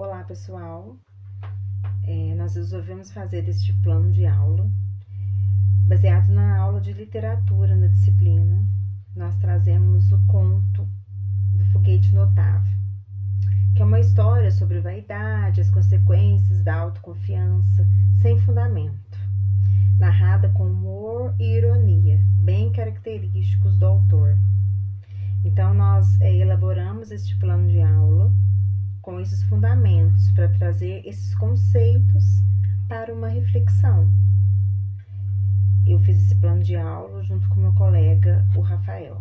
Olá, pessoal. Nós resolvemos fazer este plano de aula baseado na aula de literatura na disciplina. Nós trazemos o conto do Foguete Notável, que é uma história sobre vaidade, as consequências da autoconfiança sem fundamento, narrada com humor e ironia, bem característicos do autor. Então, nós elaboramos este plano de aula com esses fundamentos para trazer esses conceitos para uma reflexão. Eu fiz esse plano de aula junto com meu colega, o Rafael.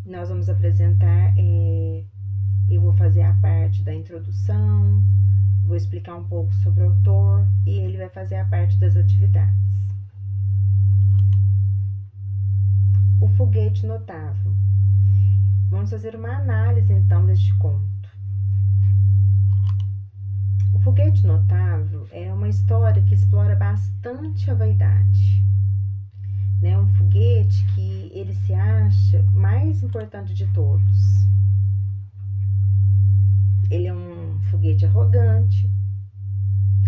Nós vamos apresentar, eu vou fazer a parte da introdução, vou explicar um pouco sobre o autor e ele vai fazer a parte das atividades. O Foguete Notável. Vamos fazer uma análise então deste conto. O Foguete Notável é uma história que explora bastante a vaidade, né? Um foguete que ele se acha mais importante de todos. Ele é um foguete arrogante,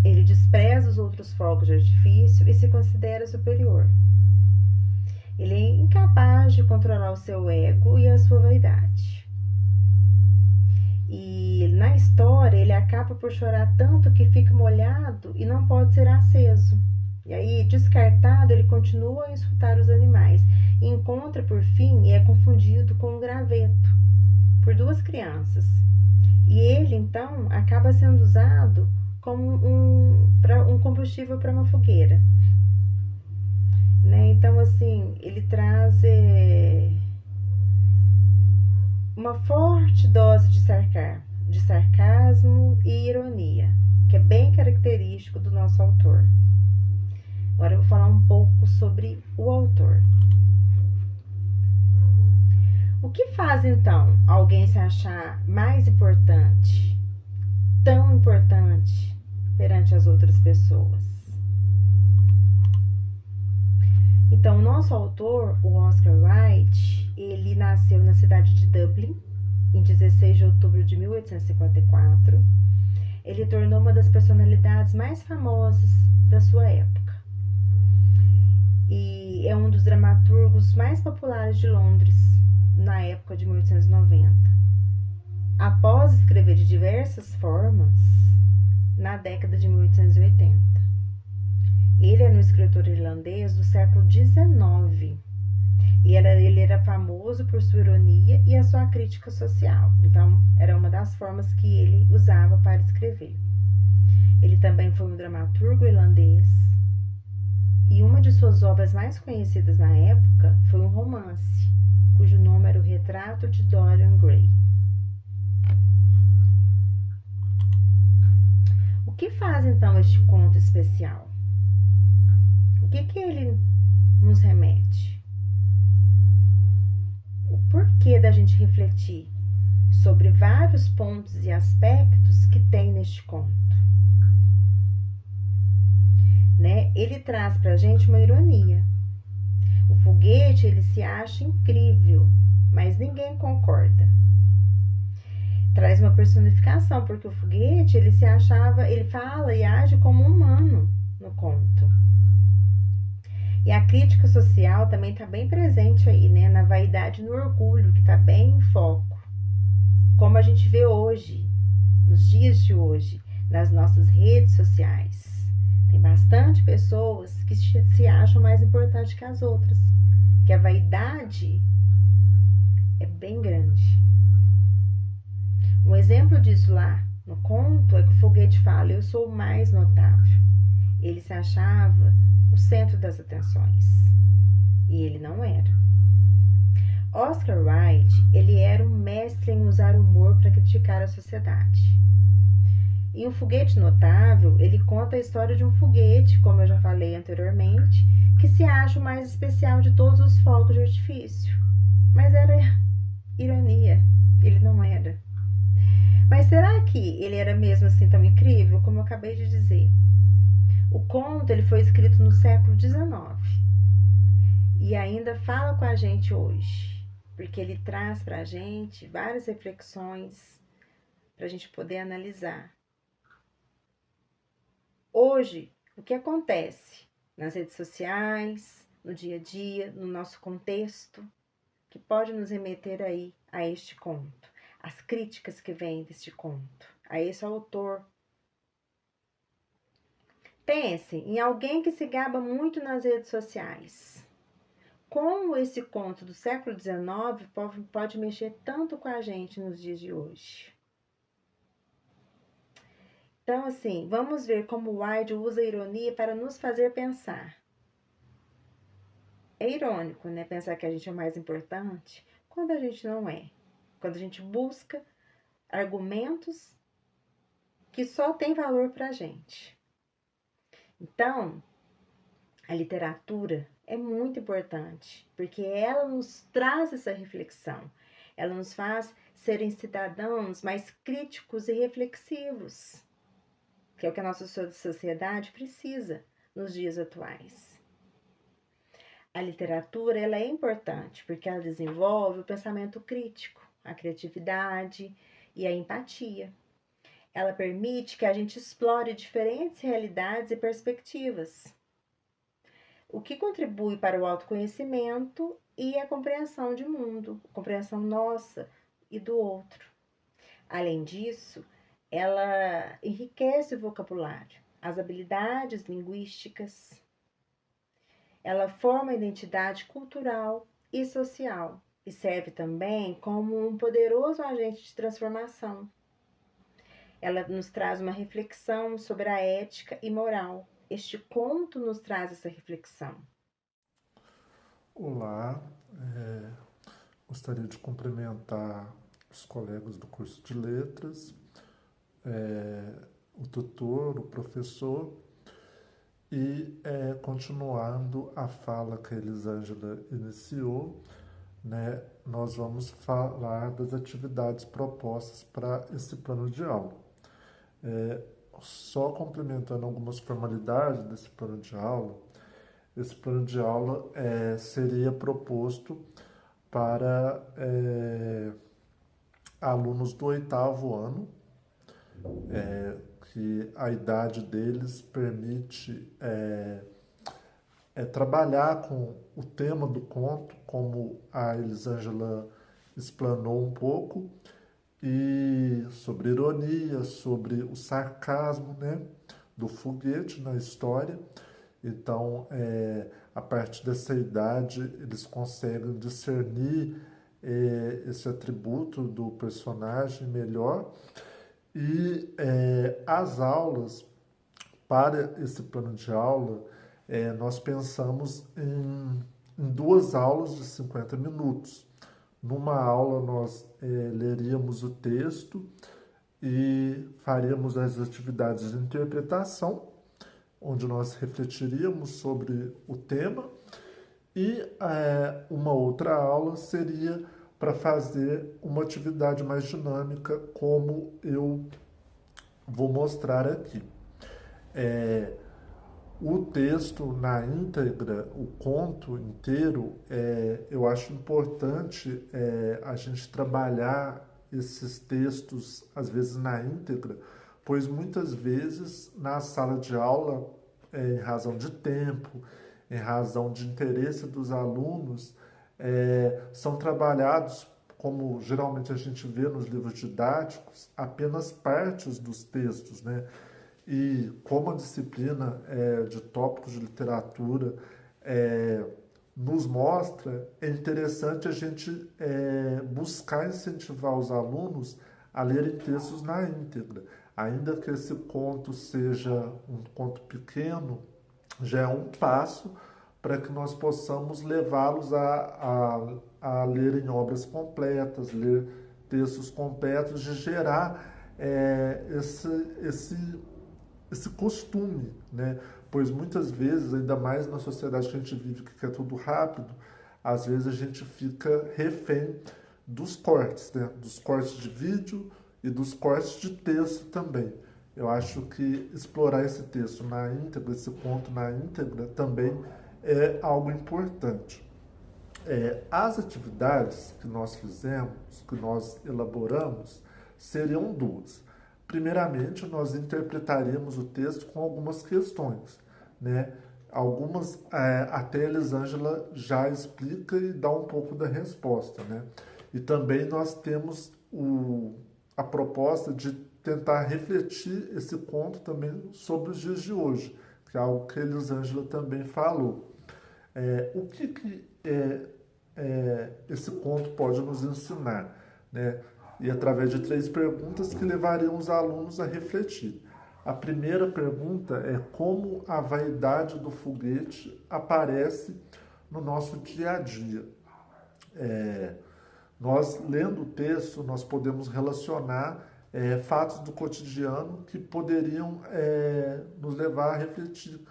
ele despreza os outros fogos de artifício e se considera superior. Ele é incapaz de controlar o seu ego e a sua vaidade. E na história ele acaba por chorar tanto que fica molhado e não pode ser aceso. E aí, descartado, ele continua a insultar os animais. E encontra por fim e é confundido com um graveto por duas crianças. E ele então acaba sendo usado como um combustível para uma fogueira. Né? Então, assim, ele traz uma forte dose de sarcasmo e ironia, que é bem característico do nosso autor. Agora eu vou falar um pouco sobre o autor. O que faz, então, alguém se achar mais importante, tão importante, perante as outras pessoas? Então, o nosso autor, o Oscar Wilde, ele nasceu na cidade de Dublin, em 16 de outubro de 1854. Ele tornou uma das personalidades mais famosas da sua época. E é um dos dramaturgos mais populares de Londres, na época de 1890. Após escrever de diversas formas, na década de 1880. Ele era um escritor irlandês do século XIX e ele era famoso por sua ironia e a sua crítica social. Então, era uma das formas que ele usava para escrever. Ele também foi um dramaturgo irlandês e uma de suas obras mais conhecidas na época foi um romance, cujo nome era O Retrato de Dorian Gray. O que faz então este conto especial? O que ele nos remete? O porquê da gente refletir sobre vários pontos e aspectos que tem neste conto. Né? Ele traz pra gente uma ironia. O foguete, ele se acha incrível, mas ninguém concorda. Traz uma personificação, porque o foguete, ele fala e age como um humano no conto. E a crítica social também está bem presente aí, né? Na vaidade e no orgulho, que está bem em foco. Como a gente vê hoje, nos dias de hoje, nas nossas redes sociais. Tem bastante pessoas que se acham mais importantes que as outras. Que a vaidade é bem grande. Um exemplo disso lá no conto é que o foguete fala: eu sou o mais notável. Ele se achava o centro das atenções. E ele não era. Oscar Wilde, ele era um mestre em usar humor para criticar a sociedade. E o Foguete Notável, ele conta a história de um foguete, como eu já falei anteriormente, que se acha o mais especial de todos os fogos de artifício. Mas era ironia, ele não era. Mas será que ele era mesmo assim tão incrível, como eu acabei de dizer? O conto ele foi escrito no século XIX e ainda fala com a gente hoje, porque ele traz para a gente várias reflexões para a gente poder analisar. Hoje, o que acontece nas redes sociais, no dia a dia, no nosso contexto, que pode nos remeter aí a este conto, as críticas que vêm deste conto, a esse autor. Pense em alguém que se gaba muito nas redes sociais. Como esse conto do século XIX pode mexer tanto com a gente nos dias de hoje? Então, assim, vamos ver como Wilde usa a ironia para nos fazer pensar. É irônico, né? Pensar que a gente é o mais importante quando a gente não é. Quando a gente busca argumentos que só têm valor para a gente. Então, a literatura é muito importante, porque ela nos traz essa reflexão. Ela nos faz serem cidadãos mais críticos e reflexivos, que é o que a nossa sociedade precisa nos dias atuais. A literatura ela é importante porque ela desenvolve o pensamento crítico, a criatividade e a empatia. Ela permite que a gente explore diferentes realidades e perspectivas, o que contribui para o autoconhecimento e a compreensão de mundo, a compreensão nossa e do outro. Além disso, ela enriquece o vocabulário, as habilidades linguísticas. Ela forma a identidade cultural e social e serve também como um poderoso agente de transformação. Ela nos traz uma reflexão sobre a ética e moral. Este conto nos traz essa reflexão. Olá, gostaria de cumprimentar os colegas do curso de letras, o tutor, o professor, e continuando a fala que a Elisângela iniciou, né, nós vamos falar das atividades propostas para esse plano de aula. Só complementando algumas formalidades desse plano de aula, esse plano de aula seria proposto para alunos do 8º ano, que a idade deles permite trabalhar com o tema do conto, como a Elisângela explanou um pouco, e sobre ironia, sobre o sarcasmo, né, do foguete na história. Então, a partir dessa idade, eles conseguem discernir esse atributo do personagem melhor. E as aulas, para esse plano de aula, nós pensamos em 2 aulas de 50 minutos. Numa aula, nós leríamos o texto e faríamos as atividades de interpretação, onde nós refletiríamos sobre o tema, e uma outra aula seria para fazer uma atividade mais dinâmica, como eu vou mostrar aqui. O texto na íntegra, o conto inteiro, eu acho importante a gente trabalhar esses textos, às vezes na íntegra, pois muitas vezes na sala de aula, em razão de tempo, em razão de interesse dos alunos, são trabalhados, como geralmente a gente vê nos livros didáticos, apenas partes dos textos, né? E como a disciplina de tópicos de literatura nos mostra, é interessante a gente buscar incentivar os alunos a lerem textos na íntegra. Ainda que esse conto seja um conto pequeno, já é um passo para que nós possamos levá-los a lerem obras completas, ler textos completos, de gerar esse costume, né? Pois muitas vezes, ainda mais na sociedade que a gente vive, que quer tudo rápido, às vezes a gente fica refém dos cortes, né? Dos cortes de vídeo e dos cortes de texto também. Eu acho que explorar esse texto na íntegra, esse ponto na íntegra, também é algo importante. As atividades que nós fizemos, que nós elaboramos, seriam duas. Primeiramente, nós interpretaríamos o texto com algumas questões, né? Algumas até a Elisângela já explica e dá um pouco da resposta, né? E também nós temos a proposta de tentar refletir esse conto também sobre os dias de hoje, que é algo que a Elisângela também falou. O que esse conto pode nos ensinar, né? E através de 3 perguntas que levariam os alunos a refletir. A primeira pergunta é como a vaidade do foguete aparece no nosso dia a dia. Nós, lendo o texto, nós podemos relacionar fatos do cotidiano que poderiam nos levar a refletir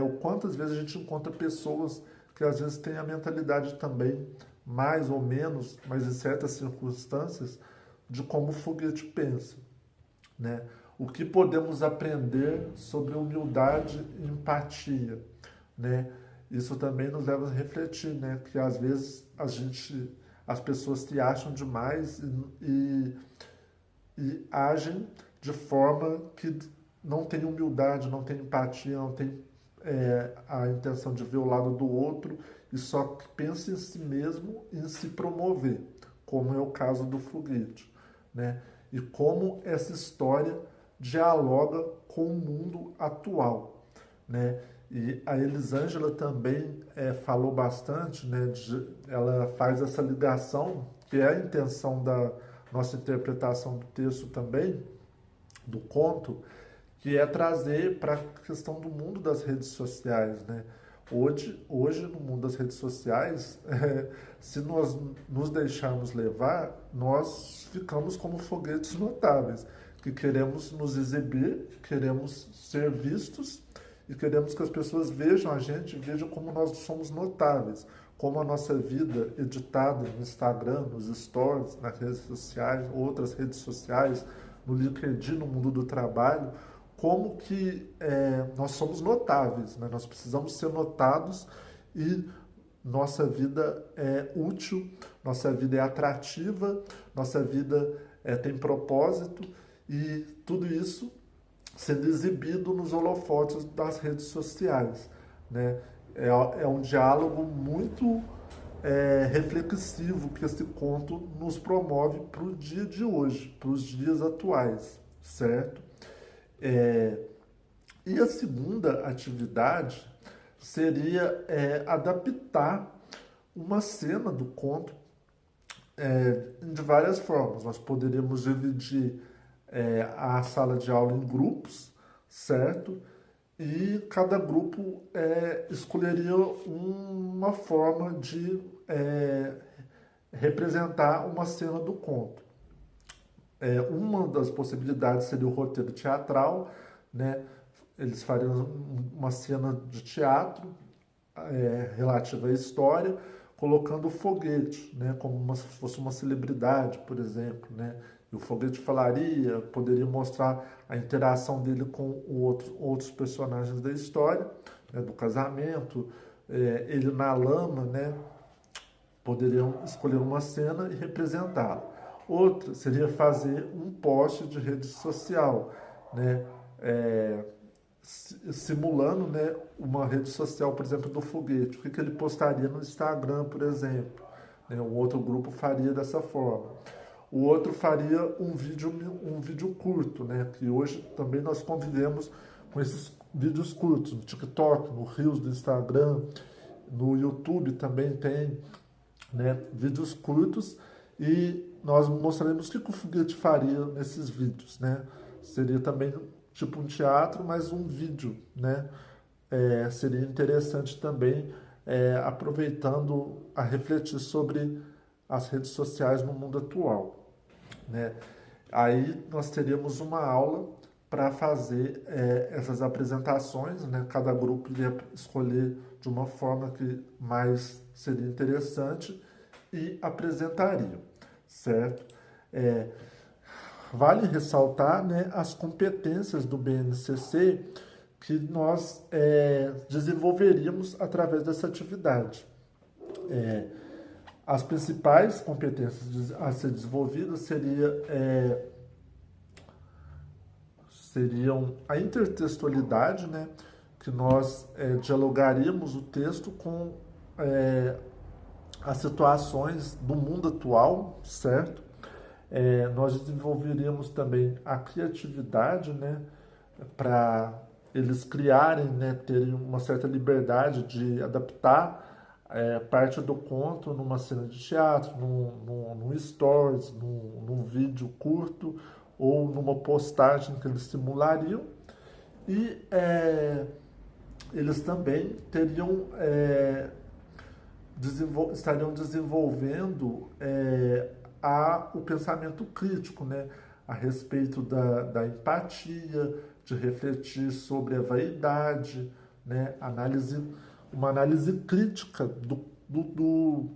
o quantas vezes a gente encontra pessoas que às vezes têm a mentalidade também, mais ou menos, mas em certas circunstâncias, de como o foguete pensa, né? O que podemos aprender sobre humildade e empatia, né? Isso também nos leva a refletir, né? Que às vezes as pessoas se acham demais e agem de forma que não tem humildade, não tem empatia, não tem a intenção de ver o lado do outro e só que pensa em si mesmo e em se promover, como é o caso do foguete, né? E como essa história dialoga com o mundo atual, né? E a Elisângela também falou bastante, né? Ela faz essa ligação, que é a intenção da nossa interpretação do texto também, do conto, que é trazer para a questão do mundo das redes sociais, né? Hoje, no mundo das redes sociais, se nós nos deixarmos levar, nós ficamos como foguetes notáveis, que queremos nos exibir, queremos ser vistos e queremos que as pessoas vejam a gente, vejam como nós somos notáveis, como a nossa vida editada no Instagram, nos stories, nas redes sociais, outras redes sociais, no LinkedIn, no mundo do trabalho, como que nós somos notáveis, né? Nós precisamos ser notados e nossa vida é útil, nossa vida é atrativa, nossa vida tem propósito e tudo isso sendo exibido nos holofotes das redes sociais, né? É um diálogo muito reflexivo que esse conto nos promove para o dia de hoje, para os dias atuais, certo? E a segunda atividade seria adaptar uma cena do conto de várias formas. Nós poderíamos dividir a sala de aula em grupos, certo? E cada grupo escolheria uma forma de representar uma cena do conto. Uma das possibilidades seria o roteiro teatral, né? Eles fariam uma cena de teatro relativa à história, colocando o foguete, né? Como se fosse uma celebridade, por exemplo, né? E o foguete falaria, poderia mostrar a interação dele com outros personagens da história, né? Do casamento, ele na lama, né? Poderiam escolher uma cena e representá-la. Outra seria fazer um post de rede social, né? Simulando, né, uma rede social, por exemplo, do foguete. O que ele postaria no Instagram, por exemplo. Né? Um outro grupo faria dessa forma. O outro faria um vídeo curto, né? Que hoje também nós convivemos com esses vídeos curtos, no TikTok, no Reels do Instagram, no YouTube também tem, né, vídeos curtos, e nós mostraremos o que o foguete faria nesses vídeos, né? Seria também tipo um teatro, mas um vídeo, né? Seria interessante também, aproveitando a refletir sobre as redes sociais no mundo atual, né? Aí nós teríamos uma aula para fazer essas apresentações, né? Cada grupo iria escolher de uma forma que mais seria interessante e apresentaria, certo? Vale ressaltar, né, as competências do BNCC que nós desenvolveríamos através dessa atividade. As principais competências a ser desenvolvidas seria seriam a intertextualidade, né? Que nós dialogaríamos o texto com as situações do mundo atual, certo? Nós desenvolveríamos também a criatividade, né? Para eles criarem, né? Terem uma certa liberdade de adaptar parte do conto numa cena de teatro, num stories, num vídeo curto ou numa postagem que eles simulariam. E eles também teriam, estariam desenvolvendo o pensamento crítico, né? A respeito da empatia, de refletir sobre a vaidade, né? Uma análise crítica do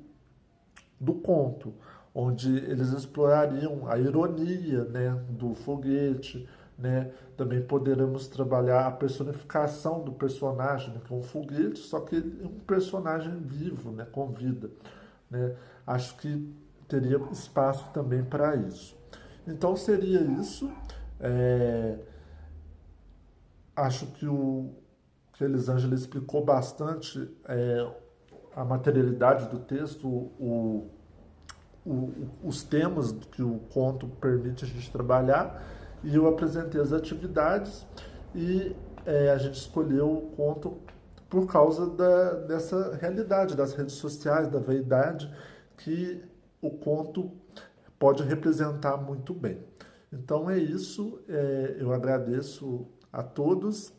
conto, onde eles explorariam a ironia, né, do foguete, né? Também poderemos trabalhar a personificação do personagem, né, que é um foguete, só que ele é um personagem vivo, né, com vida, né? Acho que teria espaço também para isso. Então seria isso. Acho que a Elisângela explicou bastante a materialidade do texto, os temas que o conto permite a gente trabalhar, e eu apresentei as atividades e a gente escolheu o conto por causa dessa realidade das redes sociais, da vaidade, que o conto pode representar muito bem. Então é isso, eu agradeço a todos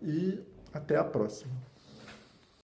e até a próxima.